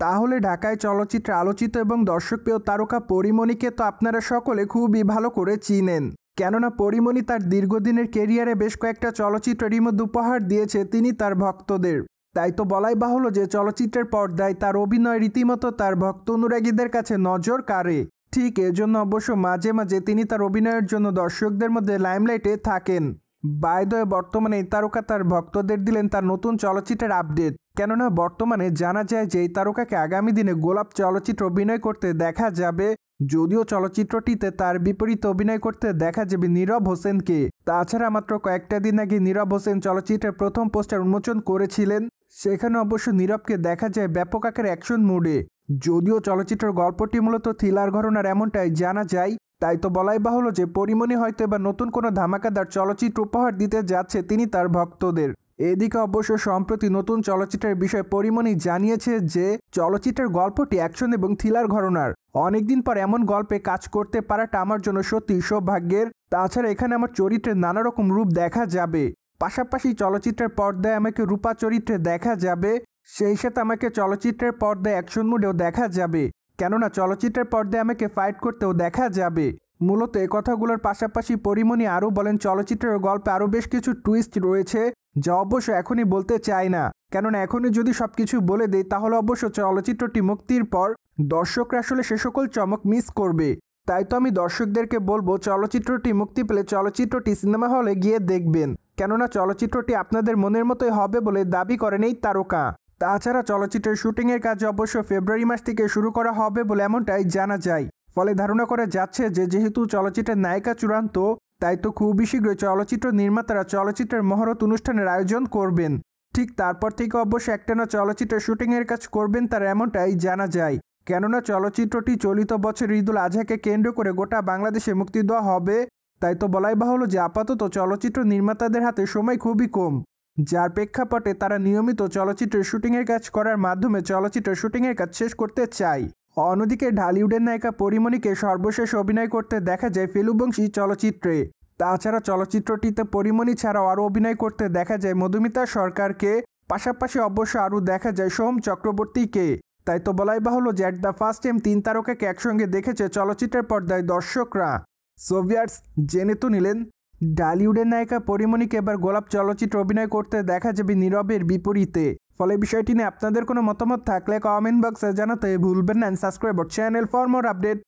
তাহলে ঢাকায় চলচ্চিত্রে আলোচিত এবং দর্শকপ্রিয় তারকা পরীমণিকে তো আপনারা সকলে খুবই ভালো করে চিনেন। কেননা পরীমণি তার দীর্ঘদিনের কেরিয়ারে বেশ কয়েকটা চলচ্চিত্রের মধ্যে উপহার দিয়েছে তিনি তার ভক্তদের। তাই তো বলাই বাহুল্য যে চলচ্চিত্রের পর্দায় তার অভিনয় রীতিমতো তার ভক্ত অনুরাগীদের কাছে নজর কাড়ে। ঠিক এজন্য অবশ্য মাঝে মাঝে তিনি তার অভিনয়ের জন্য দর্শকদের মধ্যে লাইমলাইটে থাকেন। বাই দ্য ওয়ে, বর্তমানে এই তারকা তার ভক্তদের দিলেন তার নতুন চলচ্চিত্রের আপডেট। কেননা বর্তমানে জানা যায় যে এই তারকাকে আগামী দিনে গোলাপ চলচ্চিত্র অভিনয় করতে দেখা যাবে। যদিও চলচ্চিত্রটিতে তার বিপরীতে অভিনয় করতে দেখা যাবে নীরব হোসেনকে। তাছাড়া মাত্র কয়েকটা দিন আগে নীরব হোসেন চলচ্চিত্রের প্রথম পোস্টার উন্মোচন করেছিলেন। সেখানে অবশ্য নীরবকে দেখা যায় ব্যাপক আকারে অ্যাকশন মুডে। যদিও চলচ্চিত্রের গল্পটি মূলত থ্রিলার ঘটনার এমনটাই জানা যায়। তাই তো বলাই বাহুল্য যে পরীমণি হয়তো এবার নতুন কোনো ধামাকাদার চলচ্চিত্র উপহার দিতে যাচ্ছে তিনি তার ভক্তদের। এদিকে অবশ্য সম্প্রতি নতুন চলচ্চিত্রের বিষয়ে পরীমণি জানিয়েছে যে চলচ্চিত্রের গল্পটি অ্যাকশন এবং থ্রিলার ঘটনার। অনেকদিন পর এমন গল্পে কাজ করতে পারাটা আমার জন্য সত্যি সৌভাগ্যের। তাছাড়া এখানে আমার চরিত্রের নানা রকম রূপ দেখা যাবে। পাশাপাশি চলচ্চিত্রের পর্দায় আমাকে রূপা চরিত্রে দেখা যাবে, সেই সাথে আমাকে চলচ্চিত্রের পর্দায় অ্যাকশন মুডেও দেখা যাবে। কেননা চলচ্চিত্রের পর্দায় আমাকে ফাইট করতেও দেখা যাবে। মূলত এই কথাগুলোর পাশাপাশি পরীমণি আরও বলেন চলচ্চিত্রের গল্পে আরও বেশ কিছু টুইস্ট রয়েছে, যা অবশ্য এখনই বলতে চাই না। কেননা এখনই যদি সবকিছু বলে দেই তাহলে অবশ্য চলচ্চিত্রটি মুক্তির পর দর্শকরা আসলে সে সকল চমক মিস করবে। তাই তো আমি দর্শকদেরকে বলবো চলচ্চিত্রটি মুক্তি পেলে চলচ্চিত্রটি সিনেমা হলে গিয়ে দেখবেন। কেননা চলচ্চিত্রটি আপনাদের মনের মতোই হবে বলে দাবি করেন এই তারকা। তাছাড়া চলচ্চিত্রের শুটিংয়ের কাজ অবশ্য ফেব্রুয়ারি মাস থেকে শুরু করা হবে বলে এমনটাই জানা যায়। ফলে ধারণা করা যাচ্ছে যে যেহেতু চলচ্চিত্রের নায়িকা চূড়ান্ত, তাই তো খুবই শীঘ্রই চলচ্চিত্র নির্মাতারা চলচ্চিত্রের মহরত অনুষ্ঠানের আয়োজন করবেন। ঠিক তারপর থেকে অবশ্য একটানা চলচ্চিত্রের শুটিংয়ের কাজ করবেন তার এমনটাই জানা যায়। কেননা চলচ্চিত্রটি চলিত বছর ঈদুল আজহাকে কেন্দ্র করে গোটা বাংলাদেশে মুক্তি দেওয়া হবে। তাই তো বলাই বাহুল্য যে আপাতত চলচ্চিত্র নির্মাতাদের হাতে সময় খুবই কম, যার প্রেক্ষাপটে তারা নিয়মিত চলচ্চিত্রের শুটিংয়ের কাজ করার মাধ্যমে চলচ্চিত্রের শুটিংয়ের কাজ শেষ করতে চায়। অন্যদিকে ঢালিউডের নায়িকা পরীমণিকে সর্বশেষ অভিনয় করতে দেখা যায় ফেলুবংশী চলচ্চিত্রে। তাছাড়া চলচ্চিত্রটিতে পরীমণি ছাড়াও আরও অভিনয় করতে দেখা যায় মধুমিতা সরকারকে। পাশাপাশি অবশ্য আরও দেখা যায় সোহম চক্রবর্তীকে। তাই তো বলাই বাহুল্য যে অ্যাট দ্য ফার্স্ট টাইম তিন তারকাকে একসঙ্গে দেখেছে চলচ্চিত্রের পর্দায় দর্শকরা। সো ভিউয়ার্স, জেনে তো নিলেন ঢালিউডের নায়িকা পরীমণিকে এবার গোলাপ চলচ্চিত্র অভিনয় করতে দেখা যাবে নীরবের বিপরীতে। ফলে বিষয়টি নিয়ে আপনাদের কোনো মতামত থাকলে কমেন্ট বক্সে জানাতে ভুলবেন না। Subscribe our channel for more update.